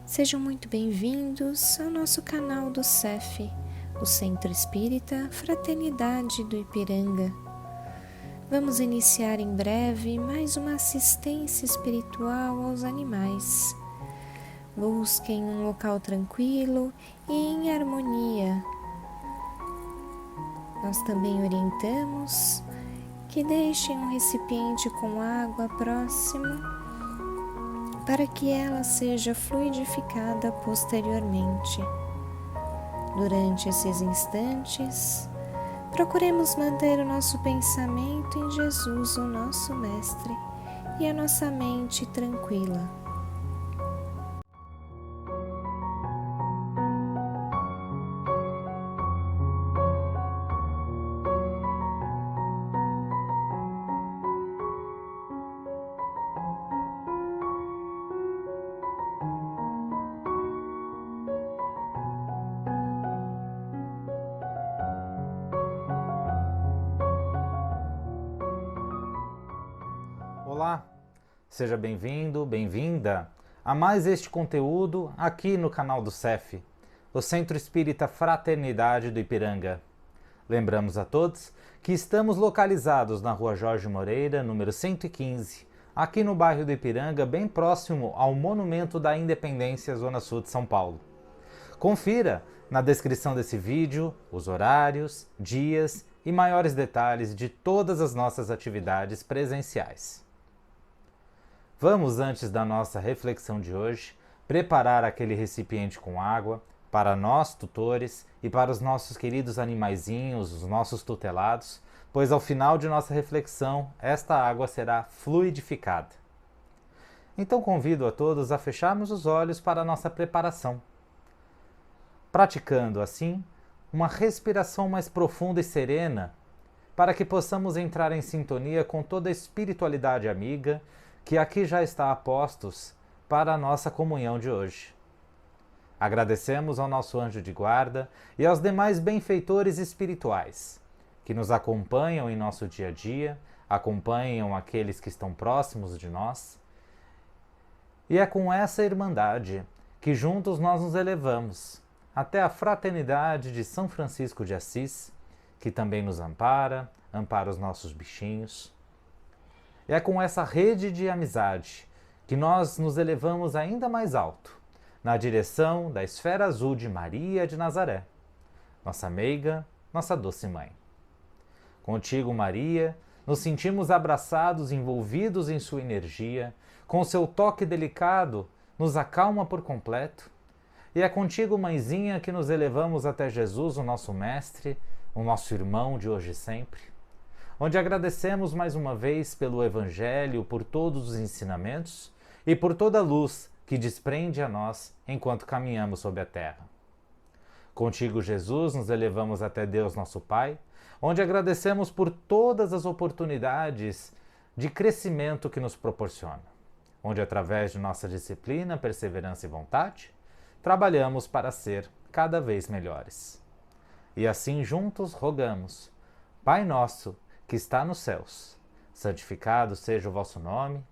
Sejam muito bem-vindos ao nosso canal do CEF, o Centro Espírita Fraternidade do Ipiranga. Vamos iniciar em breve mais uma assistência espiritual aos animais. Busquem um local tranquilo e em harmonia. Nós também orientamos que deixem um recipiente com água próximo para que ela seja fluidificada posteriormente. Durante esses instantes, procuremos manter o nosso pensamento em Jesus, o nosso Mestre, e a nossa mente tranquila. Olá, seja bem-vindo, bem-vinda a mais este conteúdo aqui no canal do CEF, o Centro Espírita Fraternidade do Ipiranga. Lembramos a todos que estamos localizados na Rua Jorge Moreira, número 115, aqui no bairro do Ipiranga, bem próximo ao Monumento da Independência, Zona Sul de São Paulo. Confira na descrição desse vídeo os horários, dias e maiores detalhes de todas as nossas atividades presenciais. Vamos, antes da nossa reflexão de hoje, preparar aquele recipiente com água para nós, tutores, e para os nossos queridos animaizinhos, os nossos tutelados, pois ao final de nossa reflexão, esta água será fluidificada. Então convido a todos a fecharmos os olhos para a nossa preparação, praticando assim uma respiração mais profunda e serena, para que possamos entrar em sintonia com toda a espiritualidade amiga que aqui já está a postos para a nossa comunhão de hoje. Agradecemos ao nosso anjo de guarda e aos demais benfeitores espirituais que nos acompanham em nosso dia a dia, acompanham aqueles que estão próximos de nós. E é com essa irmandade que juntos nós nos elevamos até a fraternidade de São Francisco de Assis, que também nos ampara os nossos bichinhos. É com essa rede de amizade que nós nos elevamos ainda mais alto, na direção da esfera azul de Maria de Nazaré, nossa meiga, nossa doce mãe. Contigo, Maria, nos sentimos abraçados, envolvidos em sua energia, com seu toque delicado, nos acalma por completo. E é contigo, mãezinha, que nos elevamos até Jesus, o nosso mestre, o nosso irmão de hoje e sempre, onde agradecemos mais uma vez pelo Evangelho, por todos os ensinamentos e por toda a luz que desprende a nós enquanto caminhamos sobre a terra. Contigo, Jesus, nos elevamos até Deus nosso Pai, onde agradecemos por todas as oportunidades de crescimento que nos proporciona, onde através de nossa disciplina, perseverança e vontade, trabalhamos para ser cada vez melhores. E assim juntos rogamos: Pai nosso, que está nos céus, santificado seja o vosso nome,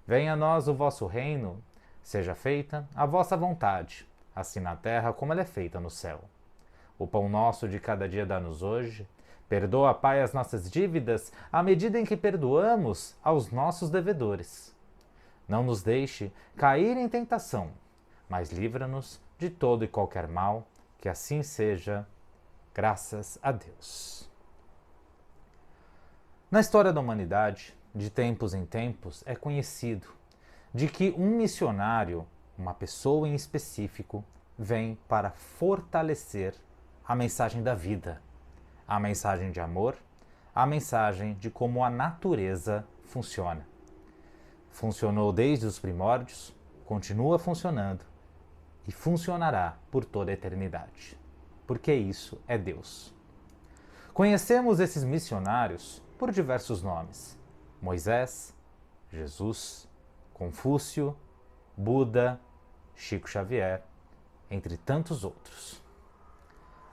venha a nós o vosso reino, seja feita a vossa vontade, assim na terra como ela é feita no céu. O pão nosso de cada dia dá-nos hoje, perdoa, Pai, as nossas dívidas, à medida em que perdoamos aos nossos devedores. Não nos deixe cair em tentação, mas livra-nos de todo e qualquer mal, que assim seja, graças a Deus. Na história da humanidade, de tempos em tempos, é conhecido de que um missionário, uma pessoa em específico, vem para fortalecer a mensagem da vida, a mensagem de amor, a mensagem de como a natureza funciona. Funcionou desde os primórdios, continua funcionando e funcionará por toda a eternidade, porque isso é Deus. Conhecemos esses missionários por diversos nomes: Moisés, Jesus, Confúcio, Buda, Chico Xavier, entre tantos outros.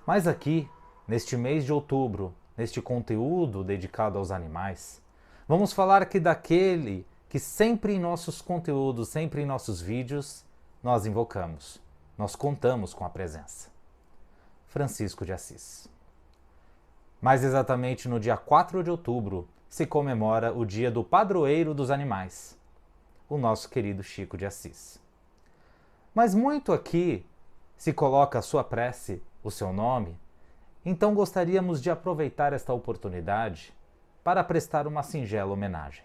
Mas aqui, neste mês de outubro, neste conteúdo dedicado aos animais, vamos falar aqui daquele que sempre em nossos conteúdos, sempre em nossos vídeos, nós invocamos, nós contamos com a presença. Francisco de Assis. Mais exatamente no dia 4 de outubro se comemora o dia do padroeiro dos animais, o nosso querido Chico de Assis. Mas muito aqui se coloca a sua prece, o seu nome, então gostaríamos de aproveitar esta oportunidade para prestar uma singela homenagem.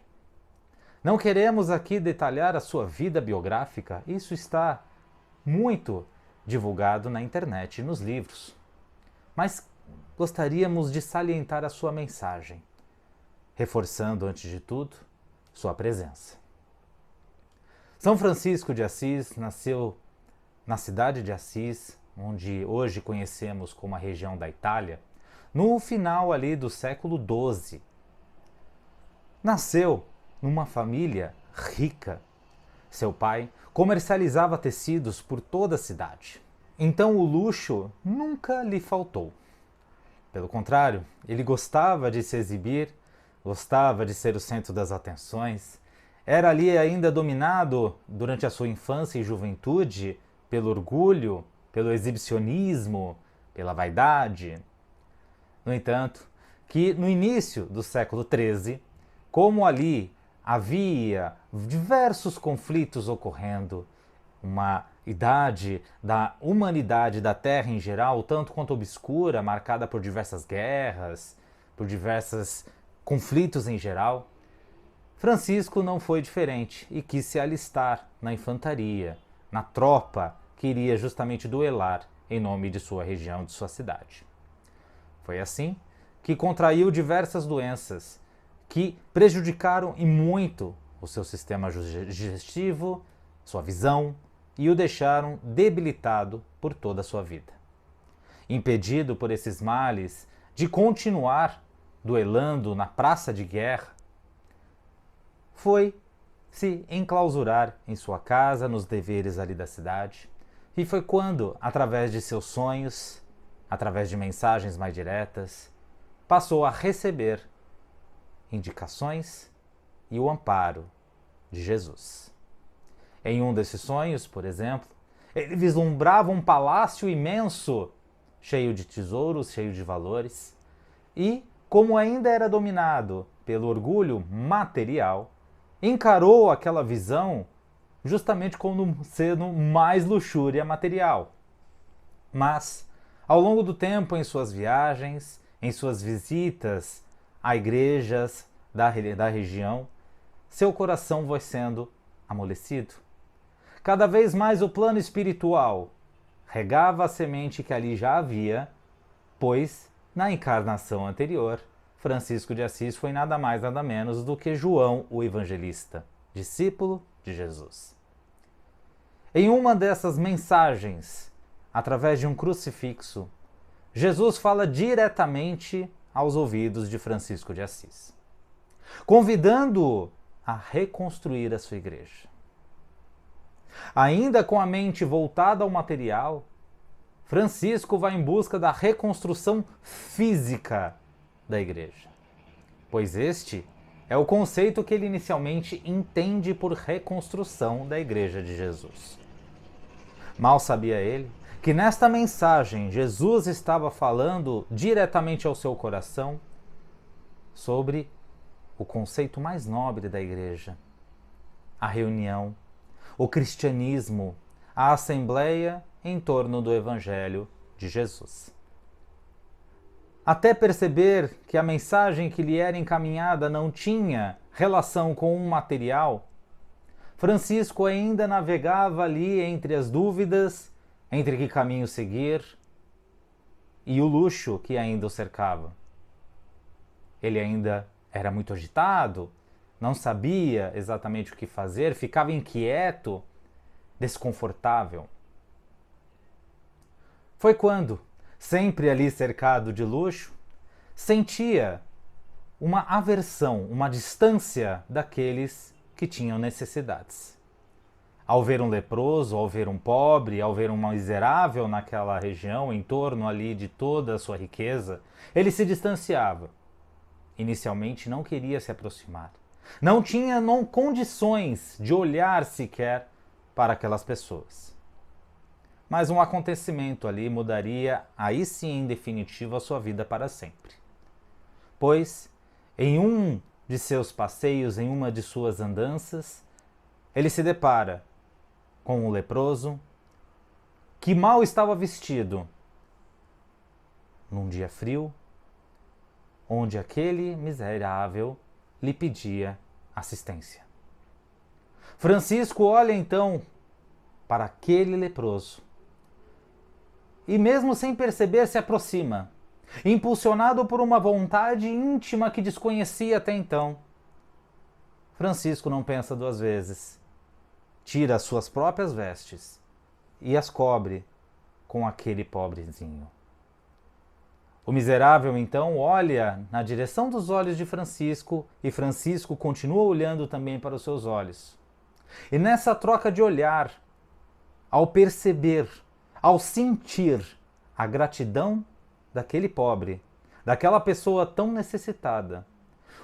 Não queremos aqui detalhar a sua vida biográfica, isso está muito divulgado na internet e nos livros. Mas gostaríamos de salientar a sua mensagem, reforçando, antes de tudo, sua presença. São Francisco de Assis nasceu na cidade de Assis, onde hoje conhecemos como a região da Itália, no final ali do século XII. Nasceu numa família rica. Seu pai comercializava tecidos por toda a cidade. Então o luxo nunca lhe faltou. Pelo contrário, ele gostava de se exibir, gostava de ser o centro das atenções, era ali ainda dominado durante a sua infância e juventude pelo orgulho, pelo exibicionismo, pela vaidade. No entanto, que no início do século XIII, como ali havia diversos conflitos ocorrendo, uma idade da humanidade da Terra em geral, tanto quanto obscura, marcada por diversas guerras, por diversos conflitos em geral, Francisco não foi diferente e quis se alistar na infantaria, na tropa que iria justamente duelar em nome de sua região, de sua cidade. Foi assim que contraiu diversas doenças que prejudicaram e muito o seu sistema digestivo, sua visão e o deixaram debilitado por toda a sua vida. Impedido por esses males de continuar duelando na praça de guerra, foi se enclausurar em sua casa, nos deveres ali da cidade. E foi quando, através de seus sonhos, através de mensagens mais diretas, passou a receber indicações e o amparo de Jesus. Em um desses sonhos, por exemplo, ele vislumbrava um palácio imenso, cheio de tesouros, cheio de valores, e, como ainda era dominado pelo orgulho material, encarou aquela visão justamente como sendo mais luxúria material. Mas, ao longo do tempo, em suas viagens, em suas visitas a igrejas da região, seu coração foi sendo amolecido. Cada vez mais o plano espiritual regava a semente que ali já havia, pois, na encarnação anterior, Francisco de Assis foi nada mais nada menos do que João o Evangelista, discípulo de Jesus. Em uma dessas mensagens, através de um crucifixo, Jesus fala diretamente aos ouvidos de Francisco de Assis, convidando-o a reconstruir a sua igreja. Ainda com a mente voltada ao material, Francisco vai em busca da reconstrução física da igreja, pois este é o conceito que ele inicialmente entende por reconstrução da Igreja de Jesus. Mal sabia ele que nesta mensagem Jesus estava falando diretamente ao seu coração sobre o conceito mais nobre da Igreja, a reunião, o cristianismo, a assembleia em torno do Evangelho de Jesus. Até perceber que a mensagem que lhe era encaminhada não tinha relação com um material, Francisco ainda navegava ali entre as dúvidas, entre que caminho seguir e o luxo que ainda o cercava. Ele ainda era muito agitado, não sabia exatamente o que fazer, ficava inquieto, desconfortável. Foi quando, sempre ali cercado de luxo, sentia uma aversão, uma distância daqueles que tinham necessidades. Ao ver um leproso, ao ver um pobre, ao ver um miserável naquela região, em torno ali de toda a sua riqueza, ele se distanciava. Inicialmente não queria se aproximar. Não tinha condições de olhar sequer para aquelas pessoas. mas um acontecimento ali mudaria, aí sim em definitivo, a sua vida para sempre. Pois, em um de seus passeios, em uma de suas andanças, ele se depara com um leproso que mal estava vestido num dia frio, onde aquele miserável lhe pedia assistência. Francisco olha então para aquele leproso e, mesmo sem perceber, se aproxima, impulsionado por uma vontade íntima que desconhecia até então. Francisco não pensa duas vezes. Tira as suas próprias vestes e as cobre com aquele pobrezinho. O miserável então olha na direção dos olhos de Francisco e Francisco continua olhando também para os seus olhos. E nessa troca de olhar, ao perceber, ao sentir a gratidão daquele pobre, daquela pessoa tão necessitada,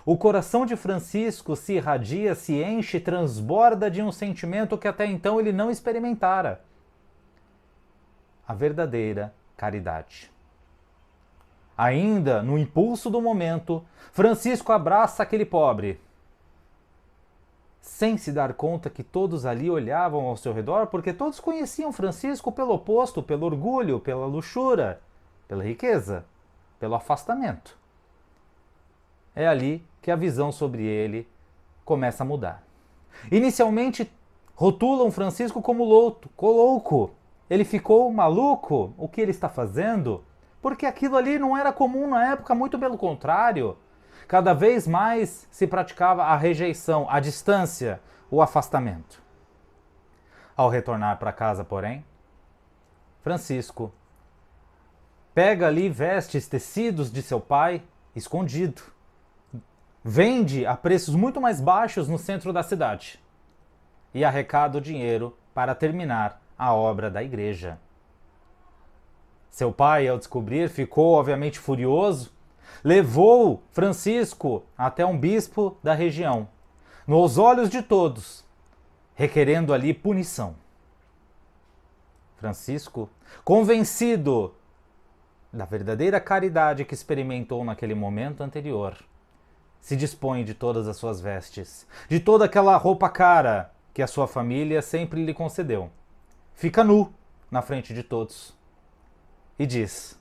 o coração de Francisco se irradia, se enche, transborda de um sentimento que até então ele não experimentara. A verdadeira caridade. Ainda no impulso do momento, Francisco abraça aquele pobre, sem se dar conta que todos ali olhavam ao seu redor, porque todos conheciam Francisco pelo oposto, pelo orgulho, pela luxúria, pela riqueza, pelo afastamento. É ali que a visão sobre ele começa a mudar. Inicialmente, rotulam Francisco como louco. Ele ficou maluco? O que ele está fazendo? Porque aquilo ali não era comum na época, muito pelo contrário. Cada vez mais se praticava a rejeição, a distância, o afastamento. Ao retornar para casa, porém, Francisco pega ali vestes, tecidos de seu pai, escondido. Vende a preços muito mais baixos no centro da cidade. E arrecada o dinheiro para terminar a obra da igreja. Seu pai, ao descobrir, ficou obviamente furioso, levou Francisco até um bispo da região, nos olhos de todos, requerendo ali punição. Francisco, convencido da verdadeira caridade que experimentou naquele momento anterior, se dispõe de todas as suas vestes, de toda aquela roupa cara que a sua família sempre lhe concedeu. Fica nu na frente de todos e diz: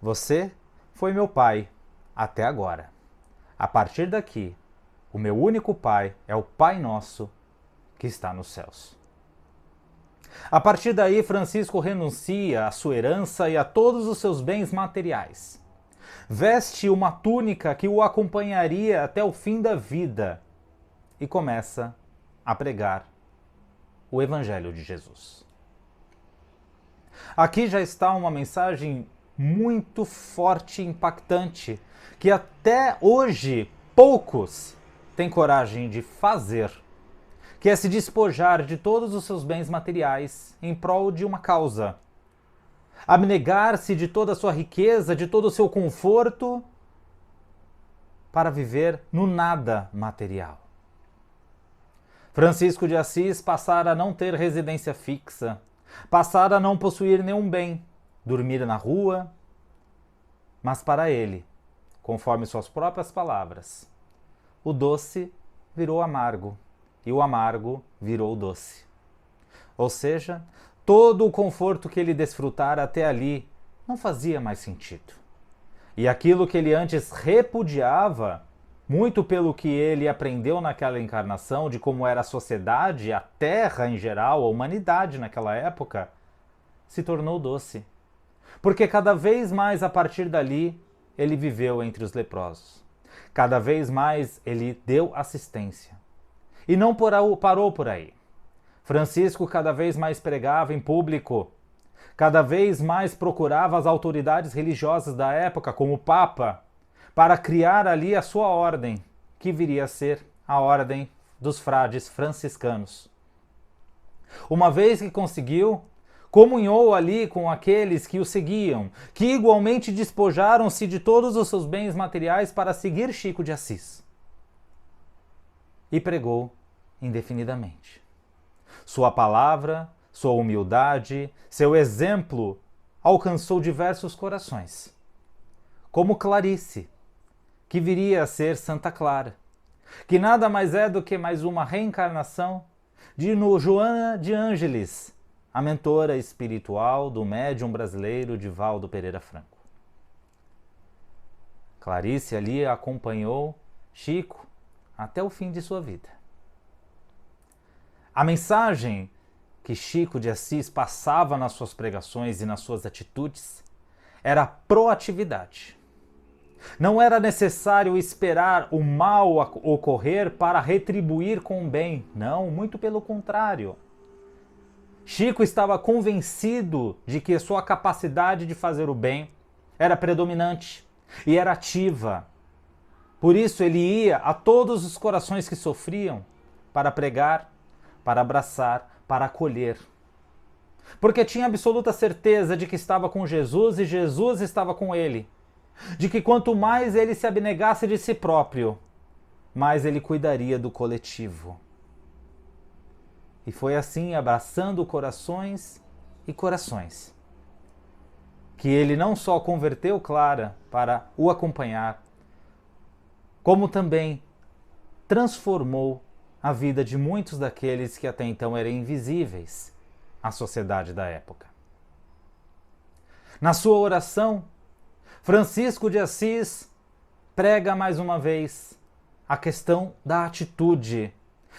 você foi meu pai até agora. A partir daqui, o meu único pai é o Pai Nosso que está nos céus. A partir daí, Francisco renuncia à sua herança e a todos os seus bens materiais. Veste uma túnica que o acompanharia até o fim da vida e começa a pregar o Evangelho de Jesus. Aqui já está uma mensagem muito forte e impactante, que até hoje poucos têm coragem de fazer, que é se despojar de todos os seus bens materiais em prol de uma causa. Abnegar-se de toda a sua riqueza, de todo o seu conforto, para viver no nada material. Francisco de Assis passara a não ter residência fixa, passara a não possuir nenhum bem, dormir na rua, mas para ele, conforme suas próprias palavras, o doce virou amargo e o amargo virou doce. Ou seja, todo o conforto que ele desfrutara até ali não fazia mais sentido. E aquilo que ele antes repudiava, muito pelo que ele aprendeu naquela encarnação, de como era a sociedade, a terra em geral, a humanidade naquela época, se tornou doce. Porque cada vez mais a partir dali, ele viveu entre os leprosos. Cada vez mais ele deu assistência. E não parou por aí. Francisco cada vez mais pregava em público, cada vez mais procurava as autoridades religiosas da época, como o Papa, para criar ali a sua ordem, que viria a ser a ordem dos frades franciscanos. Uma vez que conseguiu, comunhou ali com aqueles que o seguiam, que igualmente despojaram-se de todos os seus bens materiais para seguir Chico de Assis. E pregou indefinidamente. Sua palavra, sua humildade, seu exemplo alcançou diversos corações. Como Clarice, que viria a ser Santa Clara, que nada mais é do que mais uma reencarnação de Joana de Ângeles, a mentora espiritual do médium brasileiro Divaldo Pereira Franco. Clarice ali acompanhou Chico até o fim de sua vida. A mensagem que Chico de Assis passava nas suas pregações e nas suas atitudes era a proatividade. Não era necessário esperar o mal ocorrer para retribuir com o bem. Não, muito pelo contrário. Chico estava convencido de que sua capacidade de fazer o bem era predominante e era ativa. Por isso ele ia a todos os corações que sofriam para pregar, para abraçar, para acolher. Porque tinha absoluta certeza de que estava com Jesus e Jesus estava com ele. De que quanto mais ele se abnegasse de si próprio, mais ele cuidaria do coletivo. E foi assim, abraçando corações e corações, que ele não só converteu Clara para o acompanhar, como também transformou a vida de muitos daqueles que até então eram invisíveis à sociedade da época. Na sua oração, Francisco de Assis prega mais uma vez a questão da atitude,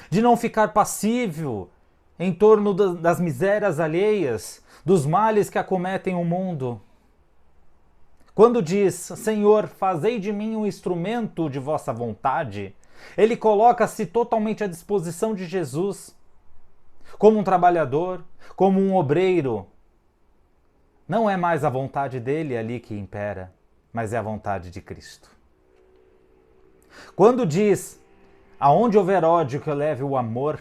de não ficar passivo em torno das misérias alheias, dos males que acometem o mundo. Quando diz, Senhor, fazei de mim um instrumento de vossa vontade, ele coloca-se totalmente à disposição de Jesus, como um trabalhador, como um obreiro. Não é mais a vontade dele ali que impera, mas é a vontade de Cristo. Quando diz, aonde houver ódio que eu leve o amor,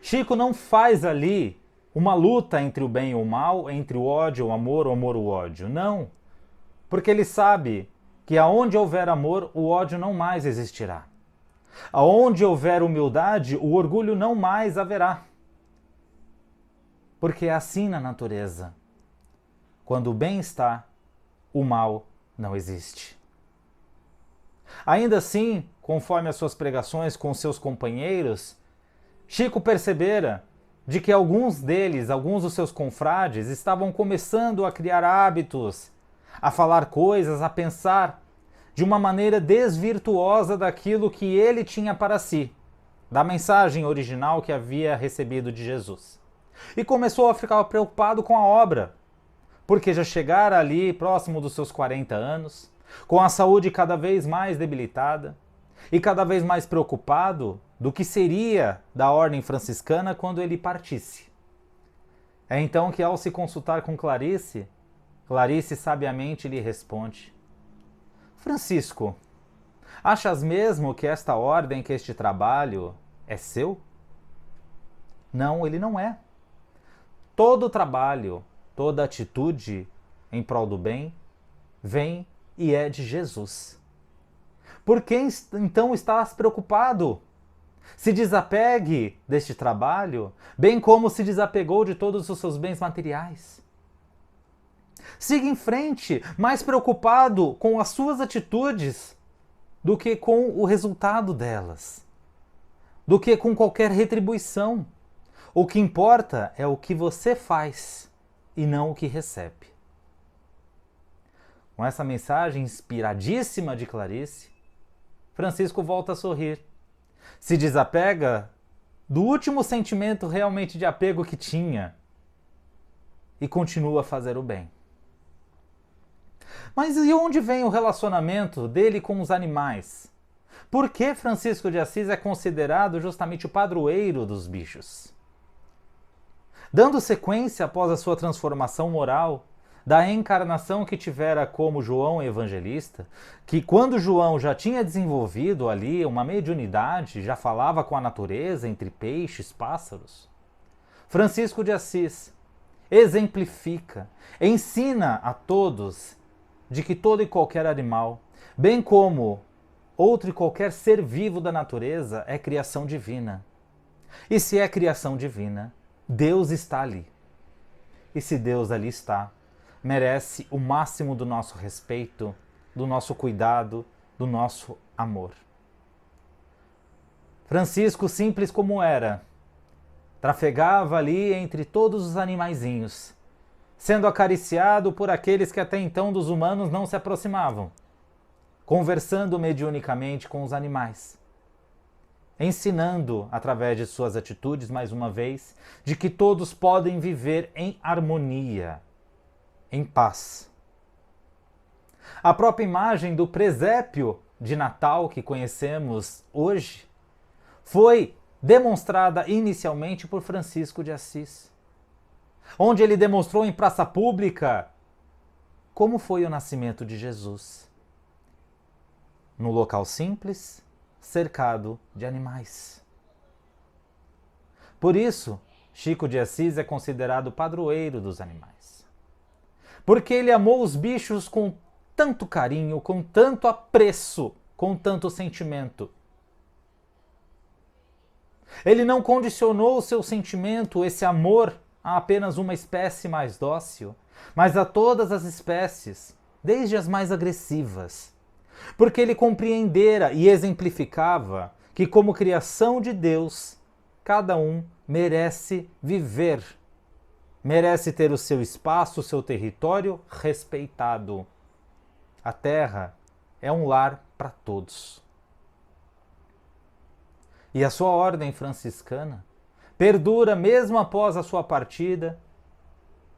Chico não faz ali uma luta entre o bem e o mal, entre o ódio e o amor e o ódio. Não, porque ele sabe que aonde houver amor, o ódio não mais existirá. Aonde houver humildade, o orgulho não mais haverá. Porque é assim na natureza. Quando o bem está, o mal não existe. Ainda assim, conforme as suas pregações com seus companheiros, Chico percebera de que alguns dos seus confrades, estavam começando a criar hábitos, a falar coisas, a pensar de uma maneira desvirtuosa daquilo que ele tinha para si, da mensagem original que havia recebido de Jesus. E começou a ficar preocupado com a obra, porque já chegara ali próximo dos seus 40 anos, com a saúde cada vez mais debilitada e cada vez mais preocupado do que seria da ordem franciscana quando ele partisse. É então que, ao se consultar com Clarice, Clarice sabiamente lhe responde: Francisco, achas mesmo que esta ordem, que este trabalho é seu? Não, ele não é. Todo trabalho, toda atitude em prol do bem vem e é de Jesus. Por que então estás preocupado? Se desapegue deste trabalho, bem como se desapegou de todos os seus bens materiais. Siga em frente, mais preocupado com as suas atitudes do que com o resultado delas, do que com qualquer retribuição. O que importa é o que você faz e não o que recebe. Com essa mensagem inspiradíssima de Clarice, Francisco volta a sorrir. Se desapega do último sentimento realmente de apego que tinha e continua a fazer o bem. Mas e onde vem o relacionamento dele com os animais? Por que Francisco de Assis é considerado justamente o padroeiro dos bichos? Dando sequência após a sua transformação moral, da encarnação que tivera como João Evangelista, que quando João já tinha desenvolvido ali uma mediunidade, já falava com a natureza entre peixes, pássaros, Francisco de Assis exemplifica, ensina a todos de que todo e qualquer animal, bem como outro e qualquer ser vivo da natureza, é criação divina. E se é criação divina, Deus está ali. E se Deus ali está, merece o máximo do nosso respeito, do nosso cuidado, do nosso amor. Francisco, simples como era, trafegava ali entre todos os animaizinhos, sendo acariciado por aqueles que até então dos humanos não se aproximavam, conversando mediunicamente com os animais, ensinando, através de suas atitudes, mais uma vez, de que todos podem viver em harmonia, em paz. A própria imagem do presépio de Natal que conhecemos hoje foi demonstrada inicialmente por Francisco de Assis, onde ele demonstrou em praça pública como foi o nascimento de Jesus. No local simples, cercado de animais. Por isso, Chico de Assis é considerado padroeiro dos animais. Porque ele amou os bichos com tanto carinho, com tanto apreço, com tanto sentimento. Ele não condicionou o seu sentimento, esse amor, a apenas uma espécie mais dócil, mas a todas as espécies, desde as mais agressivas. Porque ele compreendera e exemplificava que, como criação de Deus, cada um merece viver, merece ter o seu espaço, o seu território respeitado. A terra é um lar para todos. E a sua ordem franciscana perdura mesmo após a sua partida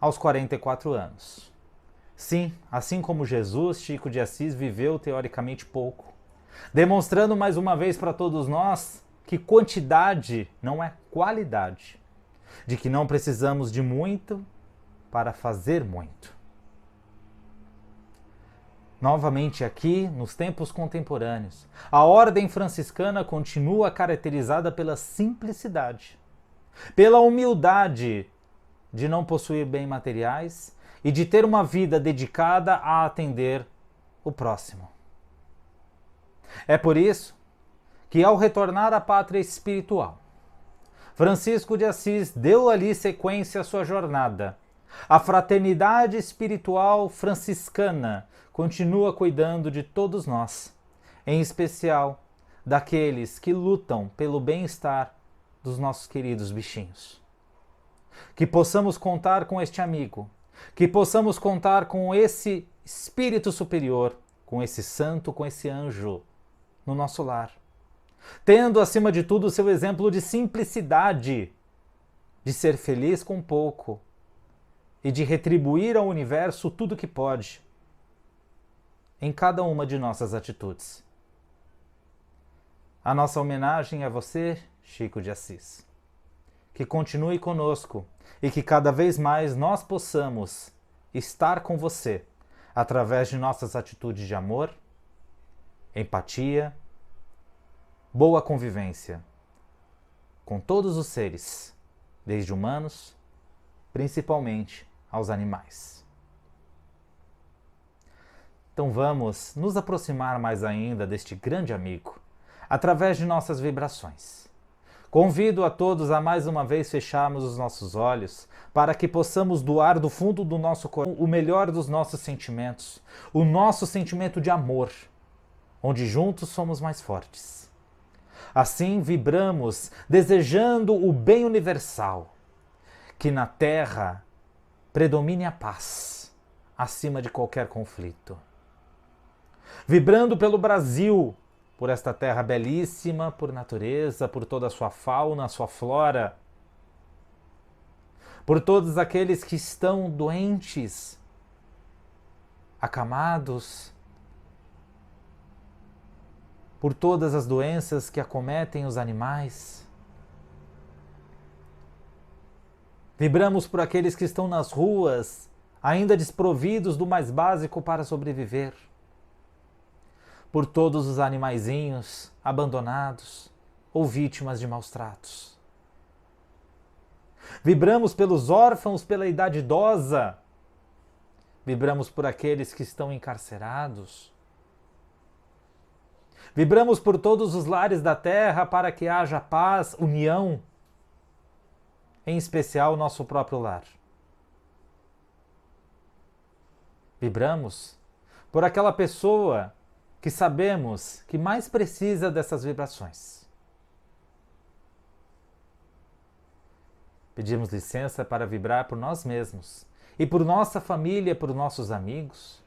aos 44 anos. Sim, assim como Jesus, Chico de Assis viveu teoricamente pouco, demonstrando mais uma vez para todos nós que quantidade não é qualidade, de que não precisamos de muito para fazer muito. Novamente aqui, nos tempos contemporâneos, a ordem franciscana continua caracterizada pela simplicidade, pela humildade de não possuir bens materiais e de ter uma vida dedicada a atender o próximo. É por isso que, ao retornar à pátria espiritual, Francisco de Assis deu ali sequência à sua jornada. A fraternidade espiritual franciscana continua cuidando de todos nós, em especial daqueles que lutam pelo bem-estar dos nossos queridos bichinhos. Que possamos contar com este amigo, que possamos contar com esse espírito superior, com esse santo, com esse anjo no nosso lar. Tendo, acima de tudo, o seu exemplo de simplicidade, de ser feliz com pouco e de retribuir ao universo tudo que pode, em cada uma de nossas atitudes. A nossa homenagem a você, Chico de Assis. Que continue conosco e que cada vez mais nós possamos estar com você através de nossas atitudes de amor, empatia, boa convivência com todos os seres, desde humanos, principalmente aos animais. Então vamos nos aproximar mais ainda deste grande amigo, através de nossas vibrações. Convido a todos a mais uma vez fecharmos os nossos olhos para que possamos doar do fundo do nosso coração o melhor dos nossos sentimentos, o nosso sentimento de amor, onde juntos somos mais fortes. Assim vibramos desejando o bem universal, que na Terra predomine a paz acima de qualquer conflito. Vibrando pelo Brasil, por esta terra belíssima, por natureza, por toda a sua fauna, a sua flora, por todos aqueles que estão doentes, acamados, por todas as doenças que acometem os animais. Vibramos por aqueles que estão nas ruas, ainda desprovidos do mais básico para sobreviver. Por todos os animaizinhos abandonados ou vítimas de maus tratos. Vibramos pelos órfãos, pela idade idosa. Vibramos por aqueles que estão encarcerados. Vibramos por todos os lares da terra para que haja paz, união. em especial o nosso próprio lar. Vibramos por aquela pessoa que sabemos que mais precisa dessas vibrações. Pedimos licença para vibrar por nós mesmos e por nossa família, por nossos amigos,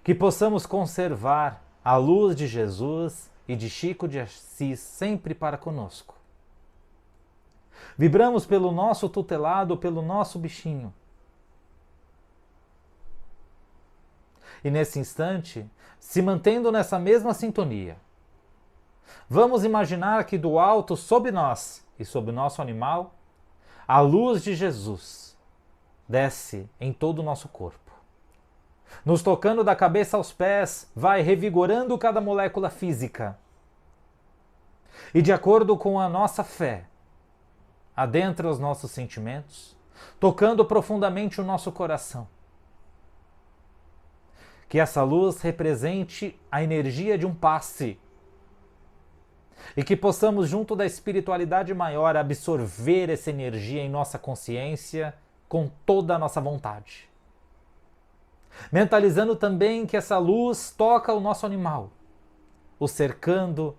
que possamos conservar a luz de Jesus e de Chico de Assis sempre para conosco. Vibramos pelo nosso tutelado, pelo nosso bichinho. E nesse instante, se mantendo nessa mesma sintonia, vamos imaginar que do alto, sob nós e sob o nosso animal, a luz de Jesus desce em todo o nosso corpo. Nos tocando da cabeça aos pés, vai revigorando cada molécula física. E de acordo com a nossa fé, adentra os nossos sentimentos, tocando profundamente o nosso coração. Que essa luz represente a energia de um passe e que possamos, junto da espiritualidade maior, absorver essa energia em nossa consciência com toda a nossa vontade. Mentalizando também que essa luz toca o nosso animal, o cercando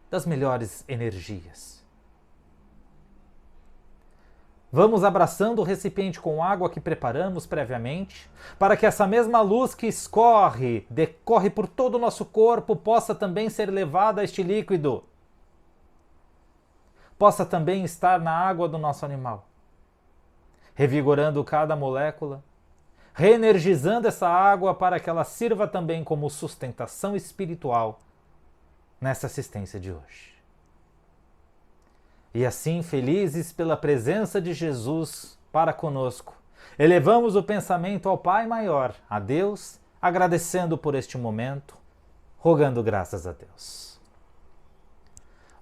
das melhores energias. Vamos abraçando o recipiente com água que preparamos previamente, para que essa mesma luz que decorre por todo o nosso corpo, possa também ser levada a este líquido. Possa também estar na água do nosso animal, revigorando cada molécula, reenergizando essa água para que ela sirva também como sustentação espiritual nessa assistência de hoje. E assim, felizes pela presença de Jesus para conosco, elevamos o pensamento ao Pai Maior, a Deus, agradecendo por este momento, rogando graças a Deus.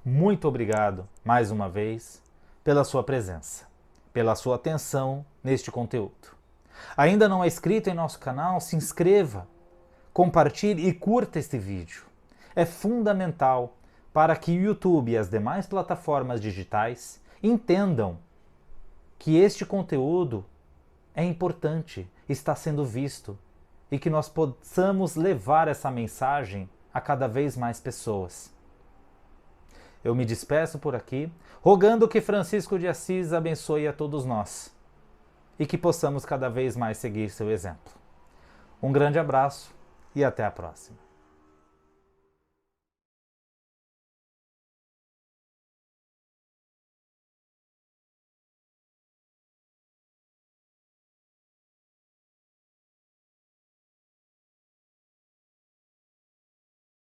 Muito obrigado, mais uma vez, pela sua presença, pela sua atenção neste conteúdo. Ainda não é inscrito em nosso canal? Se inscreva, compartilhe e curta este vídeo. É fundamental para que o YouTube e as demais plataformas digitais entendam que este conteúdo é importante, está sendo visto e que nós possamos levar essa mensagem a cada vez mais pessoas. Eu me despeço por aqui, rogando que Francisco de Assis abençoe a todos nós e que possamos cada vez mais seguir seu exemplo. Um grande abraço e até a próxima.